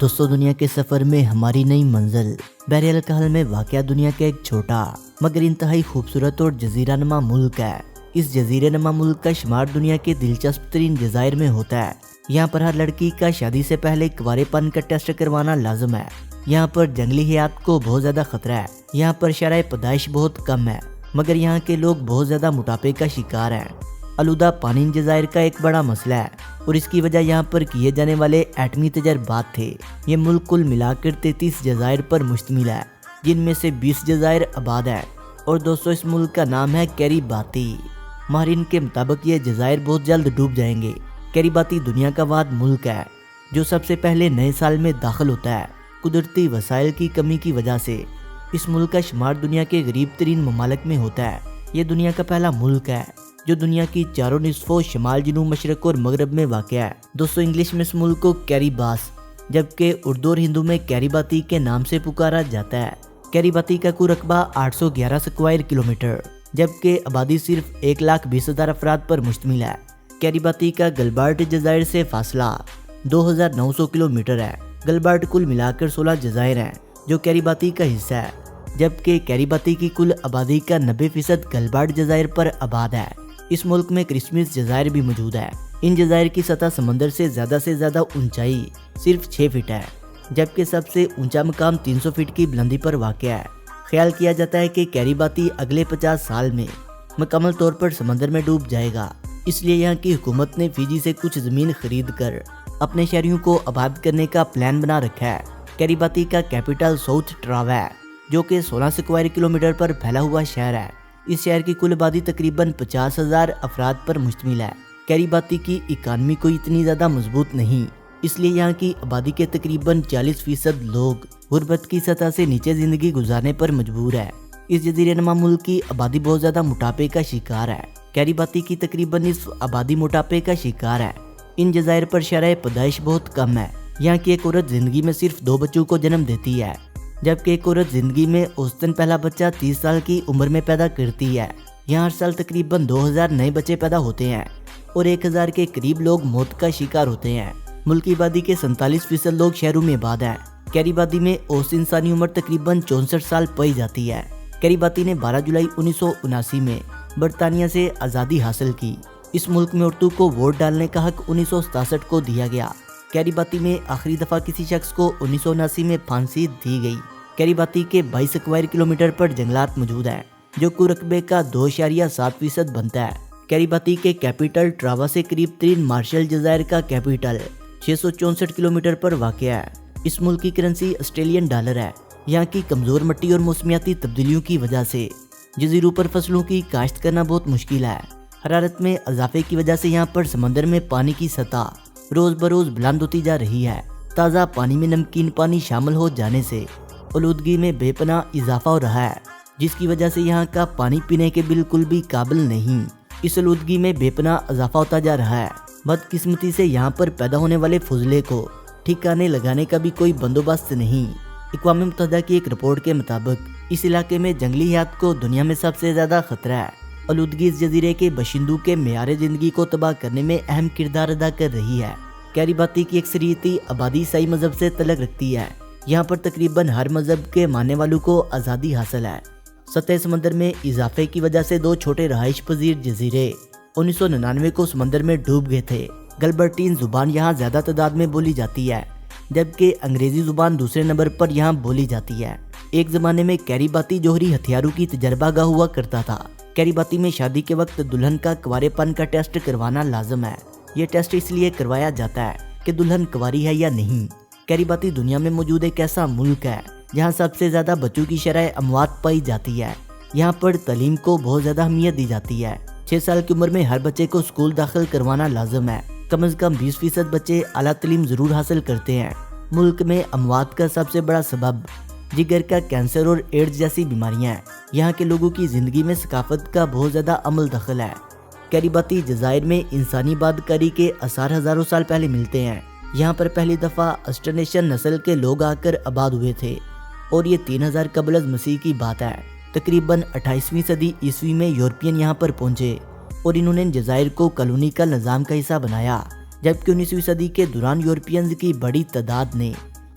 دوستو دنیا کے سفر میں ہماری نئی منزل بحر الکاہل میں واقع دنیا کا ایک چھوٹا مگر انتہائی خوبصورت اور جزیرہ نما ملک ہے۔ اس جزیرے نما ملک کا شمار دنیا کے دلچسپ ترین جزائر میں ہوتا ہے۔ یہاں پر ہر لڑکی کا شادی سے پہلے کنوارے پن کا ٹیسٹ کروانا لازم ہے۔ یہاں پر جنگلی حیات کو بہت زیادہ خطرہ ہے۔ یہاں پر شرح پیدائش بہت کم ہے، مگر یہاں کے لوگ بہت زیادہ موٹاپے کا شکار ہیں۔ آلودہ پانی ان جزائر کا ایک بڑا مسئلہ ہے اور اس کی وجہ یہاں پر کیے جانے والے ایٹمی تجربات تھے۔ یہ ملک کل ملا کر 33 جزائر پر مشتمل ہے، جن میں سے 20 جزائر آباد ہیں۔ اور دوستو اس ملک کا نام ہے کیریباتی۔ ماہرین کے مطابق یہ جزائر بہت جلد ڈوب جائیں گے۔ کیریباتی دنیا کا واحد ملک ہے جو سب سے پہلے نئے سال میں داخل ہوتا ہے۔ قدرتی وسائل کی کمی کی وجہ سے اس ملک کا شمار دنیا کے غریب ترین ممالک میں ہوتا ہے۔ یہ دنیا کا پہلا ملک ہے جو دنیا کی چاروں نصفوں شمال، جنوب، مشرق اور مغرب میں واقع ہے۔ دوستو انگلش میں اس ملک کو کیریباس جبکہ اردو اور ہندو میں کیریباتی کے نام سے پکارا جاتا ہے۔ کیریباتی کا کل رقبہ 811 اسکوائر کلومیٹر جبکہ آبادی صرف 1,20,000 افراد پر مشتمل ہے۔ کیریباتی کا گلبارٹ جزائر سے فاصلہ 2,900 کلومیٹر ہے۔ گلبارٹ کل ملا کر 16 جزائر ہیں جو کیریباتی کا حصہ ہے، جبکہ کیریباتی کی کل آبادی کا 90% گلبارٹ جزائر پر آباد ہے۔ اس ملک میں کرسمس جزائر بھی موجود ہے۔ ان جزائر کی سطح سمندر سے زیادہ اونچائی صرف 6 فٹ ہے، جبکہ سب سے اونچا مقام 300 فٹ کی بلندی پر واقع ہے۔ خیال کیا جاتا ہے کہ کیریباتی اگلے 50 سال میں مکمل طور پر سمندر میں ڈوب جائے گا۔ اس لیے یہاں کی حکومت نے فیجی سے کچھ زمین خرید کر اپنے شہریوں کو آباد کرنے کا پلان بنا رکھا ہے۔ کیریباتی کا کیپٹل ساؤتھ ٹراوا ہے جو کہ 16 اسکوائر کلومیٹر پر پھیلا ہوا شہر ہے۔ اس شہر کی کل آبادی تقریباً 50,000 افراد پر مشتمل ہے۔ کیریباتی کی اکانومی کوئی اتنی زیادہ مضبوط نہیں، اس لیے یہاں کی آبادی کے تقریباً 40% لوگ غربت کی سطح سے نیچے زندگی گزارنے پر مجبور ہے۔ اس جزیرے نما ملک کی آبادی بہت زیادہ موٹاپے کا شکار ہے۔ کیریباتی کی تقریباً نصف آبادی موٹاپے کا شکار ہے۔ ان جزائر پر شرح پیدائش بہت کم ہے۔ یہاں کی ایک عورت زندگی میں صرف 2 بچوں کو جنم دیتی ہے، جبکہ ایک عورت زندگی میں اوسطاً پہلا بچہ 30 سال کی عمر میں پیدا کرتی ہے۔ یہاں ہر سال تقریباً 2,000 نئے بچے پیدا ہوتے ہیں اور 1,000 کے قریب لوگ موت کا شکار ہوتے ہیں۔ ملک کی آبادی کے 47% لوگ شہروں میں آباد ہیں۔ کیریباتی میں اوسط انسانی عمر تقریباً 64 سال پائی جاتی ہے۔ کیریباتی نے 12 جولائی 1979 میں برطانیہ سے آزادی حاصل کی۔ اس ملک میں عورتوں کو ووٹ ڈالنے کا حق 1967 کو دیا گیا۔ کیریباتی میں آخری دفعہ کسی شخص کو 1979 میں پھانسی دی گئی۔ کیریباتی کے 22 اسکوائر کلومیٹر پر جنگلات موجود ہیں جو کل رقبے کا 2.7% بنتا ہے۔ کیریباتی کے کیپٹل ٹراوا سے قریب ترین مارشل جزائر کا کیپٹل 664 کلومیٹر پر واقع ہے۔ اس ملک کی کرنسی آسٹریلین ڈالر ہے۔ یہاں کی کمزور مٹی اور موسمیاتی تبدیلیوں کی وجہ سے جزیروں پر فصلوں کی کاشت کرنا بہت مشکل ہے۔ حرارت میں اضافے کی وجہ سے یہاں پر سمندر میں پانی کی سطح روز بروز بلند ہوتی جا رہی ہے۔ تازہ پانی میں نمکین پانی شامل ہو جانے سے آلودگی میں بے پناہ اضافہ ہو رہا ہے، جس کی وجہ سے یہاں کا پانی پینے کے بالکل بھی قابل نہیں۔ اس آلودگی میں بے پناہ اضافہ ہوتا جا رہا ہے۔ بدقسمتی سے یہاں پر پیدا ہونے والے فضلے کو ٹھکانے لگانے کا بھی کوئی بندوبست نہیں۔ اقوام متحدہ کی ایک رپورٹ کے مطابق اس علاقے میں جنگلی حیات کو دنیا میں سب سے زیادہ خطرہ ہے۔ آلودگی اس جزیرے کے باشندوں کے معیار زندگی کو تباہ کرنے میں اہم کردار ادا کر رہی ہے۔ کیریباتی کی اکثریتی آبادی عیسائی مذہب سے تعلق رکھتی ہے۔ یہاں پر تقریباً ہر مذہب کے ماننے والوں کو آزادی حاصل ہے۔ سطح سمندر میں اضافے کی وجہ سے 2 چھوٹے رہائش پذیر جزیرے 1999 کو سمندر میں ڈوب گئے تھے۔ گلبرٹین زبان یہاں زیادہ تعداد میں بولی جاتی ہے، جبکہ انگریزی زبان دوسرے نمبر پر یہاں بولی جاتی ہے۔ ایک زمانے میں کیریباتی جوہری ہتھیاروں کی تجربہ گاہ ہوا کرتا تھا۔ کیریباتی میں شادی کے وقت دلہن کا کنوارے پن کا ٹیسٹ کروانا لازم ہے۔ یہ ٹیسٹ اس لیے کروایا جاتا ہے کہ دلہن کنواری ہے یا نہیں۔ کیریباتی دنیا میں موجود ایک ایسا ملک ہے جہاں سب سے زیادہ بچوں کی شرح اموات پائی جاتی ہے۔ یہاں پر تعلیم کو بہت زیادہ اہمیت دی جاتی ہے۔ 6 سال کی عمر میں ہر بچے کو اسکول داخل کروانا لازم ہے۔ کم از کم 20% بچے اعلیٰ تعلیم ضرور حاصل کرتے ہیں۔ ملک میں اموات کا سب سے بڑا سبب جگر کا کینسر اور ایڈز جیسی بیماریاں ہیں۔ یہاں کے لوگوں کی زندگی میں ثقافت کا بہت زیادہ عمل دخل ہے۔ کیریباتی جزائر میں انسانی آبادکاری کے آثار ہزاروں سال پہلے ملتے ہیں۔ یہاں پر پہلی دفعہ اسٹرنیشن نسل کے لوگ آ کر آباد ہوئے تھے اور یہ 3000 قبل از مسیح کی بات ہے۔ تقریباً 28ویں صدی عیسوی میں یورپین یہاں پر پہنچے اور انہوں نے جزائر کو کالونیکل نظام کا حصہ بنایا، جبکہ 19ویں صدی کے دوران یورپینز کی بڑی تعداد نے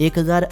1000